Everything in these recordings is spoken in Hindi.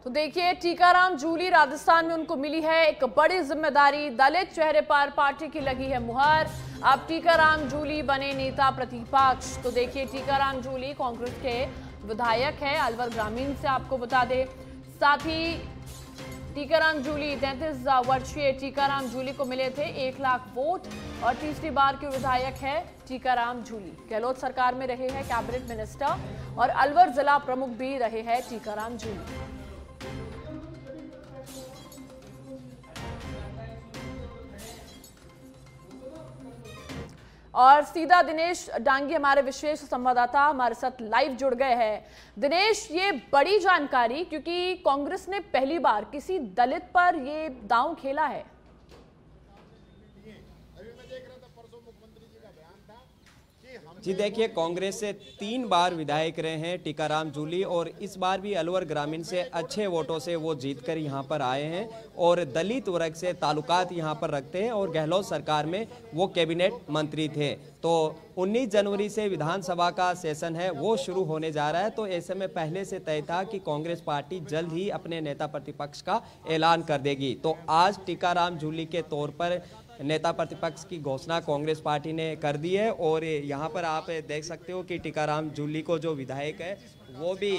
तो देखिए, टीकाराम जूली, राजस्थान में उनको मिली है एक बड़ी जिम्मेदारी। दलित चेहरे पर पार्टी की लगी है मुहर। अब टीकाराम जूली बने नेता प्रतिपक्ष। तो देखिए, टीकाराम जूली कांग्रेस के विधायक है अलवर ग्रामीण से, आपको बता दें। साथ ही टीकाराम जूली 33 वर्षीय टीकाराम जूली को मिले थे 1 लाख वोट और तीसरी बार के विधायक है टीकाराम जूली। गहलोत सरकार में रहे हैं कैबिनेट मिनिस्टर और अलवर जिला प्रमुख भी रहे हैं टीकाराम जूली। और सीधा दिनेश डांगी हमारे विशेष संवाददाता हमारे साथ लाइव जुड़ गए हैं। दिनेश, ये बड़ी जानकारी, क्योंकि कांग्रेस ने पहली बार किसी दलित पर ये दांव खेला है। जी देखिए, कांग्रेस से 3 बार विधायक रहे हैं टीकाराम जूली और इस बार भी अलवर ग्रामीण से अच्छे वोटों से वो जीतकर यहाँ पर आए हैं और दलित वर्ग से ताल्लुकात यहाँ पर रखते हैं और गहलोत सरकार में वो कैबिनेट मंत्री थे। तो 19 जनवरी से विधानसभा का सेशन है वो शुरू होने जा रहा है। तो ऐसे में पहले से तय था कि कांग्रेस पार्टी जल्द ही अपने नेता प्रतिपक्ष का ऐलान कर देगी। तो आज टीकाराम जूली के तौर पर नेता प्रतिपक्ष की घोषणा कांग्रेस पार्टी ने कर दी है और यहाँ पर आप देख सकते हो कि टीकाराम जूली को जो विधायक है वो भी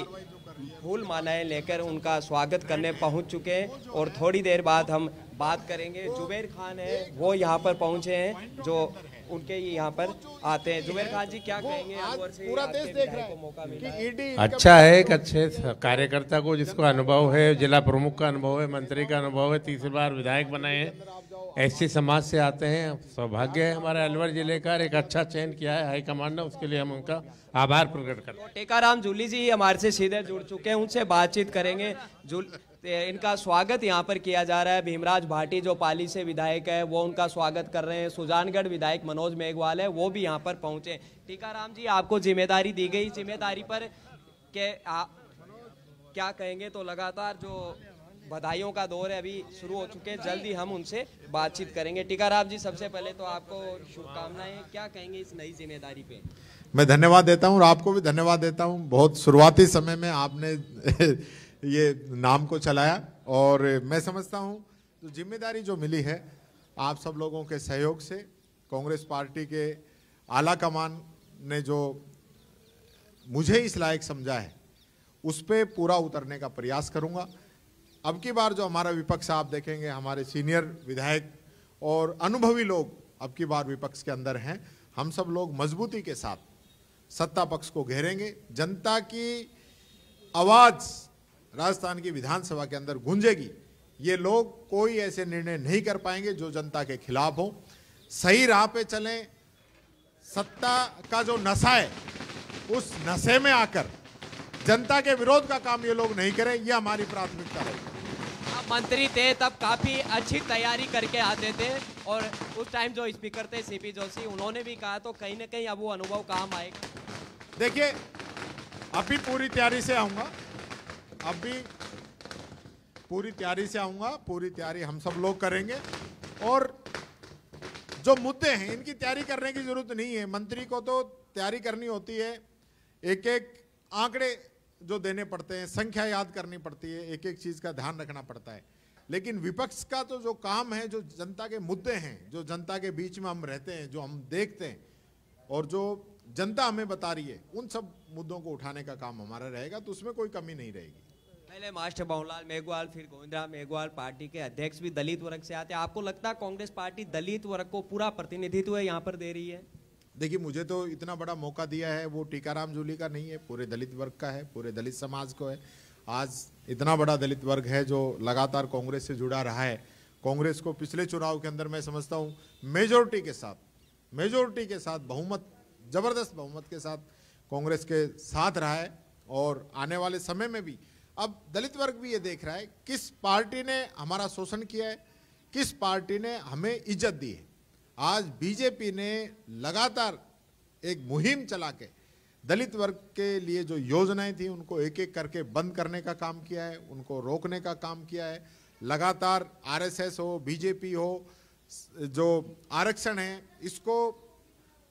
फूल मालाएं लेकर उनका स्वागत करने पहुँच चुके हैं और थोड़ी देर बाद हम बात करेंगे। जुबेर खान है वो यहाँ पर पहुँचे हैं जो उनके यहाँ पर आते हैं। जुबेर खान जी, क्या कहेंगे? पूरा देश देख रहा है मौका मिला कि अच्छा है, एक अच्छे कार्यकर्ता को जिसको अनुभव है, जिला प्रमुख का अनुभव है, मंत्री का अनुभव है, तीसरी बार विधायक बनाए हैं, ऐसी समाज से आते हैं। सौभाग्य है हमारे अलवर जिले का, एक अच्छा चयन किया है हाईकमान ने, उसके लिए हम उनका आभार प्रकट करते हैं। टीकाराम जूली जी हमारे से सीधे जुड़ चुके हैं, उनसे बातचीत करेंगे। इनका स्वागत यहाँ पर किया जा रहा है। भीमराज भाटी जो पाली से विधायक है वो उनका स्वागत कर रहे हैं। सुजानगढ़ विधायक मनोज मेघवाल है वो भी यहाँ पर पहुंचे। टीकाराम जी, आपको जिम्मेदारी दी गई, जिम्मेदारी पर क्या कहेंगे? तो लगातार जो बधाइयों का दौर है अभी शुरू हो चुके हैं, जल्दी हम उनसे बातचीत करेंगे। टीकाराम जी, सबसे पहले तो आपको शुभकामनाएं, क्या कहेंगे इस नई जिम्मेदारी पे? मैं धन्यवाद देता हूं और आपको भी धन्यवाद देता हूं। बहुत शुरुआती समय में आपने ये नाम को चलाया और मैं समझता हूं तो जिम्मेदारी जो मिली है आप सब लोगों के सहयोग से, कांग्रेस पार्टी के आला कमान ने जो मुझे इस लायक समझा है उस पर पूरा उतरने का प्रयास करूंगा। अब की बार जो हमारा विपक्ष आप देखेंगे, हमारे सीनियर विधायक और अनुभवी लोग अब की बार विपक्ष के अंदर हैं। हम सब लोग मजबूती के साथ सत्ता पक्ष को घेरेंगे। जनता की आवाज राजस्थान की विधानसभा के अंदर गूंजेगी। ये लोग कोई ऐसे निर्णय नहीं कर पाएंगे जो जनता के खिलाफ हो। सही राह पे चलें। सत्ता का जो नशा है उस नशे में आकर जनता के विरोध का काम ये लोग नहीं करें, ये हमारी प्राथमिकता रहेगी। मंत्री थे तब काफी अच्छी तैयारी करके आते थे और उस टाइम जो स्पीकर थे सीपी जोशी, उन्होंने भी कहा, तो कहीं ना कहीं अब वो अनुभव काम आएगा। देखिए, अभी पूरी तैयारी से आऊंगा, अभी पूरी तैयारी से आऊंगा, पूरी तैयारी हम सब लोग करेंगे और जो मुद्दे हैं इनकी तैयारी करने की जरूरत नहीं है। मंत्री को तो तैयारी करनी होती है, एक एक आंकड़े जो देने पड़ते हैं, संख्या याद करनी पड़ती है, एक एक चीज का ध्यान रखना पड़ता है। लेकिन विपक्ष का तो जो काम है, जो जनता के मुद्दे हैं, जो जनता के बीच में हम रहते हैं, जो हम देखते हैं और जो जनता हमें बता रही है, उन सब मुद्दों को उठाने का काम हमारा रहेगा। तो उसमें कोई कमी नहीं रहेगी। पहले मास्टर बहुलाल मेघवाल, फिर गोविंदराम मेघवाल, पार्टी के अध्यक्ष भी दलित वर्ग से आते हैं। आपको लगता है कांग्रेस पार्टी दलित वर्ग को पूरा प्रतिनिधित्व यहाँ पर दे रही है? देखिए, मुझे तो इतना बड़ा मौका दिया है वो टीकाराम जूली का नहीं है, पूरे दलित वर्ग का है, पूरे दलित समाज को है। आज इतना बड़ा दलित वर्ग है जो लगातार कांग्रेस से जुड़ा रहा है। कांग्रेस को पिछले चुनाव के अंदर मैं समझता हूँ मेजोरिटी के साथ बहुमत, जबरदस्त बहुमत के साथ कांग्रेस के साथ रहा है और आने वाले समय में भी। अब दलित वर्ग भी ये देख रहा है किस पार्टी ने हमारा शोषण किया है, किस पार्टी ने हमें इज्जत दी है। आज बीजेपी ने लगातार एक मुहिम चला के दलित वर्ग के लिए जो योजनाएं थी उनको एक एक करके बंद करने का काम किया है, उनको रोकने का काम किया है। लगातार आरएसएस हो, बीजेपी हो, जो आरक्षण है इसको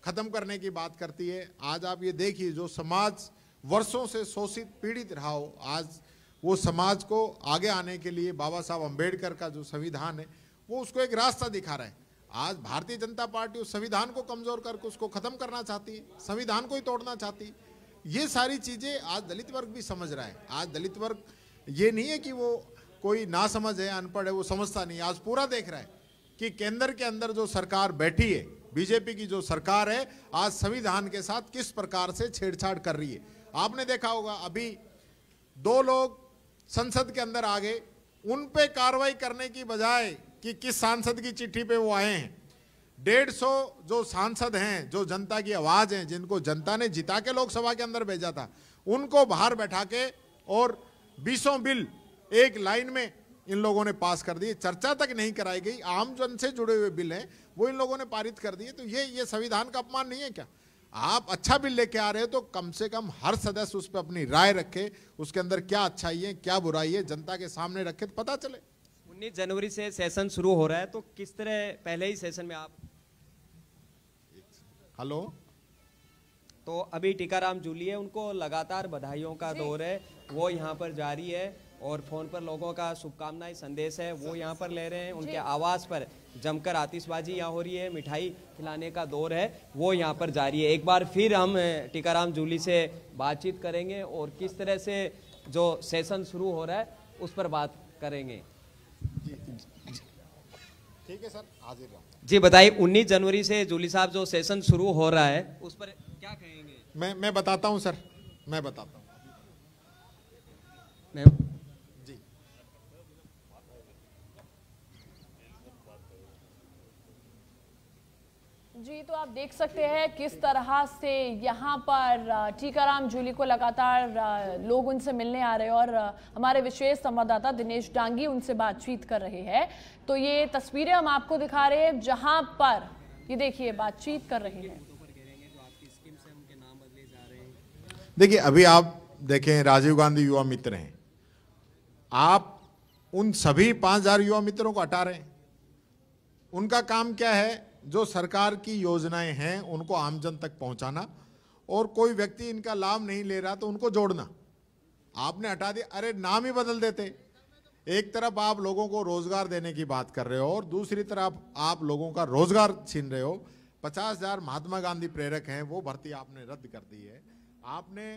खत्म करने की बात करती है। आज आप ये देखिए, जो समाज वर्षों से शोषित पीड़ित रहा हो, आज वो समाज को आगे आने के लिए बाबा साहब अम्बेडकर का जो संविधान है वो उसको एक रास्ता दिखा रहा है। आज भारतीय जनता पार्टी उस संविधान को कमजोर करके उसको खत्म करना चाहती है, संविधान को ही तोड़ना चाहती है। ये सारी चीजें आज दलित वर्ग भी समझ रहा है। आज दलित वर्ग ये नहीं है कि वो कोई ना समझ है, अनपढ़ है, वो समझता नहीं। आज पूरा देख रहा है कि केंद्र के अंदर जो सरकार बैठी है, बीजेपी की जो सरकार है, आज संविधान के साथ किस प्रकार से छेड़छाड़ कर रही है। आपने देखा होगा अभी 2 लोग संसद के अंदर आ गए, उन पे कार्रवाई करने की बजाय कि किस सांसद की चिट्ठी पे वो आए हैं। 150 जो सांसद हैं, जो जनता की आवाज हैं, जिनको जनता ने जिता के लोकसभा के अंदर भेजा था, उनको बाहर बैठा के और 20 बिल एक लाइन में इन लोगों ने पास कर दिए। चर्चा तक नहीं कराई गई, आम जन से जुड़े हुए बिल हैं वो इन लोगों ने पारित कर दिए। तो ये संविधान का अपमान नहीं है क्या? आप अच्छा बिल लेके आ रहे हो तो कम से कम हर सदस्य उस पर अपनी राय रखे, उसके अंदर क्या अच्छाई है क्या बुराई है जनता के सामने रखे तो पता चले। 19 जनवरी से सेशन शुरू हो रहा है, तो किस तरह पहले ही सेशन में आप हेलो तो अभी टीकाराम जूली है, उनको लगातार बधाइयों का दौर है, वो यहाँ पर जारी है और फोन पर लोगों का शुभकामनाएं संदेश है वो यहाँ पर ले रहे हैं। उनके आवास पर जमकर आतिशबाजी यहाँ हो रही है, मिठाई खिलाने का दौर है वो यहाँ पर जारी है। एक बार फिर हम टीकाराम जूली से बातचीत करेंगे और किस तरह से जो सेशन शुरू हो रहा है उस पर बात करेंगे। ठीक है सर, हाजिर रहो। जी बताइए, 19 जनवरी से जूली साहब जो सेशन शुरू हो रहा है उस पर क्या कहेंगे? मैं बताता हूं सर, मैं बताता हूं। जी जी, तो आप देख सकते हैं किस तरह से यहाँ पर टीकाराम जूली को लगातार लोग उनसे मिलने आ रहे हैं और हमारे विशेष संवाददाता दिनेश डांगी उनसे बातचीत कर रहे हैं। तो ये तस्वीरें हम आपको दिखा रहे हैं जहाँ पर ये देखिए बातचीत कर रहे हैं। देखिए अभी आप देखें राजीव गांधी युवा मित्र हैं, आप उन सभी 5000 युवा मित्रों को हटा रहे हैं। उनका काम क्या है? जो सरकार की योजनाएं हैं उनको आमजन तक पहुंचाना और कोई व्यक्ति इनका लाभ नहीं ले रहा तो उनको जोड़ना। आपने हटा दिया, अरे नाम ही बदल देते। एक तरफ आप लोगों को रोजगार देने की बात कर रहे हो और दूसरी तरफ आप लोगों का रोजगार छीन रहे हो। 50,000 महात्मा गांधी प्रेरक हैं वो भर्ती आपने रद्द कर दी है। आपने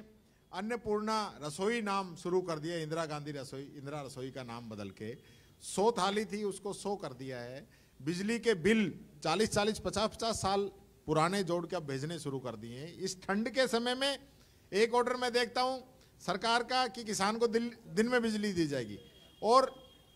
अन्नपूर्णा रसोई नाम शुरू कर दिया, इंदिरा गांधी रसोई, इंदिरा रसोई का नाम बदल के 100 थाली थी उसको 100 कर दिया है। बिजली के बिल 40-40, 50-50 साल पुराने जोड़ के अब भेजने शुरू कर दिए हैं। इस ठंड के समय में एक ऑर्डर मैं देखता हूं सरकार का कि किसान को दिन में बिजली दी जाएगी और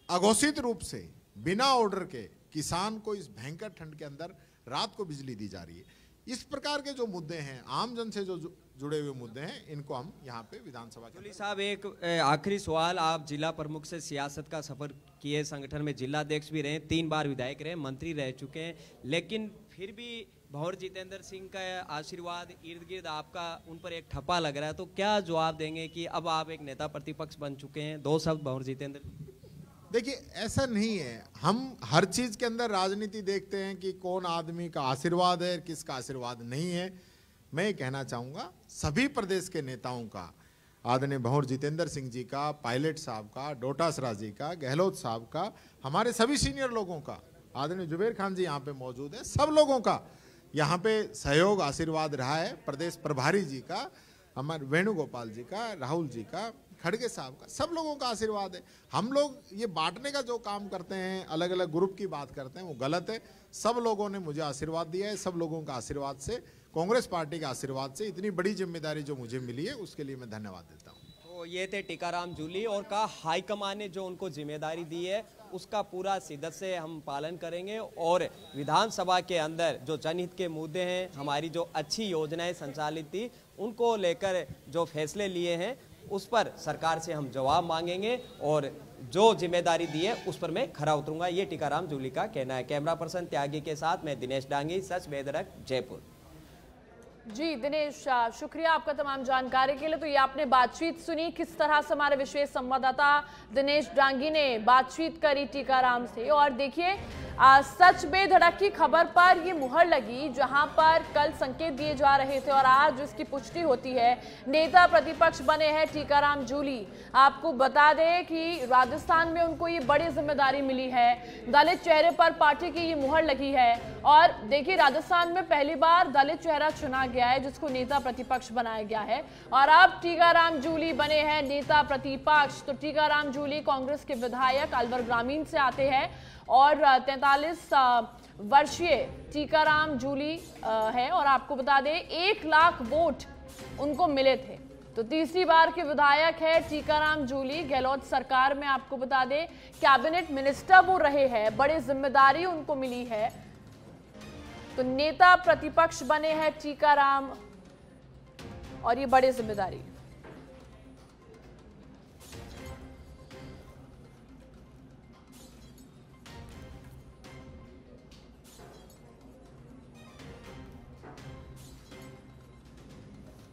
अघोषित रूप से बिना ऑर्डर के किसान को इस भयंकर ठंड के अंदर रात को बिजली दी जा रही है। इस प्रकार के जो मुद्दे हैं, आम जन से जो जुड़े हुए मुद्दे हैं, इनको हम यहाँ पे विधानसभा के जूली साहब एक आखिरी सवाल, आप जिला प्रमुख से सियासत का सफर किए, संगठन में जिला अध्यक्ष भी रहे, 3 बार विधायक रहे, मंत्री रह चुके हैं, लेकिन फिर भी भंवर जितेंद्र सिंह का आशीर्वाद इर्द गिर्द आपका उन पर एक ठप्पा लग रहा है, तो क्या जवाब देंगे कि अब आप एक नेता प्रतिपक्ष बन चुके हैं? 2 शब्द भंवर जितेंद्र। देखिए ऐसा नहीं है, हम हर चीज के अंदर राजनीति देखते हैं कि कौन आदमी का आशीर्वाद है किसका आशीर्वाद नहीं है। मैं ये कहना चाहूँगा सभी प्रदेश के नेताओं का, आदरणीय भंवर जितेंद्र सिंह जी का, पायलट साहब का, डोटासरा जी का, गहलोत साहब का, हमारे सभी सीनियर लोगों का, आदरणीय जुबेर खान जी यहाँ पे मौजूद है, सब लोगों का यहाँ पे सहयोग आशीर्वाद रहा है। प्रदेश प्रभारी जी का, हमारे वेणुगोपाल जी का, राहुल जी का, खड़गे साहब का, सब लोगों का आशीर्वाद है। हम लोग ये बांटने का जो काम करते हैं, अलग अलग ग्रुप की बात करते हैं, वो गलत है। सब लोगों ने मुझे आशीर्वाद दिया है, सब लोगों का आशीर्वाद से, कांग्रेस पार्टी के आशीर्वाद से इतनी बड़ी जिम्मेदारी जो मुझे मिली है उसके लिए मैं धन्यवाद देता हूँ। तो ये थे टीकाराम जूली और कहा हाईकमान ने जो उनको जिम्मेदारी दी है उसका पूरा शिद्दत से हम पालन करेंगे और विधानसभा के अंदर जो जनहित के मुद्दे हैं, हमारी जो अच्छी योजनाएं संचालित थी उनको लेकर जो फैसले लिए हैं उस पर सरकार से हम जवाब मांगेंगे और जो जिम्मेदारी दी है उस पर मैं खरा उतरूंगा, ये टीकाराम जूली का कहना है। कैमरा पर्सन त्यागी के साथ मैं दिनेश डांगी, सच बेदरक, जयपुर। जी दिनेश, शुक्रिया आपका तमाम जानकारी के लिए। तो ये आपने बातचीत सुनी, किस तरह से हमारे विशेष संवाददाता दिनेश डांगी ने बातचीत करी टीकाराम से। और देखिए सच बेधड़क की खबर पर ये मुहर लगी, जहां पर कल संकेत दिए जा रहे थे और आज इसकी पुष्टि होती है। नेता प्रतिपक्ष बने हैं टीकाराम जूली। आपको बता दें कि राजस्थान में उनको ये बड़ी जिम्मेदारी मिली है, दलित चेहरे पर पार्टी की ये मुहर लगी है। और देखिए, राजस्थान में पहली बार दलित चेहरा चुना गया है जिसको नेता प्रतिपक्ष बनाया गया है और अब टीकाराम जूली बने हैं नेता प्रतिपक्ष। तो टीकाराम जूली कांग्रेस के विधायक अलवर ग्रामीण से आते हैं और 43 वर्षीय टीकाराम जूली है और आपको बता दें 1 लाख वोट उनको मिले थे। तो तीसरी बार के विधायक है टीकाराम जूली। गहलोत सरकार में आपको बता दें कैबिनेट मिनिस्टर वो रहे हैं, बड़ी जिम्मेदारी उनको मिली है। तो नेता प्रतिपक्ष बने हैं टीकाराम और ये बड़ी जिम्मेदारी।